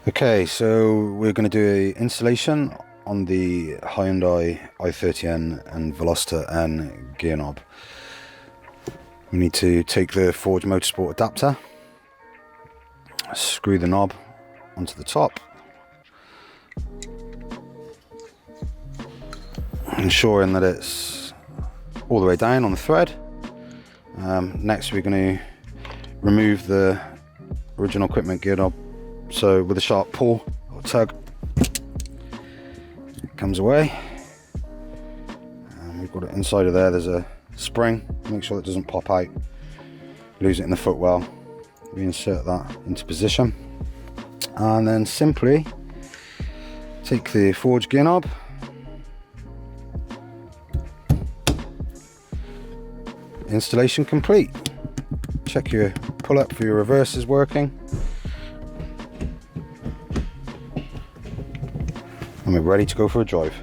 Okay, so we're going to do an installation on the Hyundai i30N and Veloster N gear knob. We need to take the Forge Motorsport adapter, screw the knob onto the top, ensuring that it's all the way down on the thread. Next we're going to remove the original equipment gear knob. So with a sharp pull or tug, it comes away. And we've got it inside of there. There's a spring. Make sure it doesn't pop out. Lose it in the footwell. Reinsert that into position, and then simply take the Forge gear knob, installation complete. Check your pull up for your reverse is working, and we're ready to go for a drive.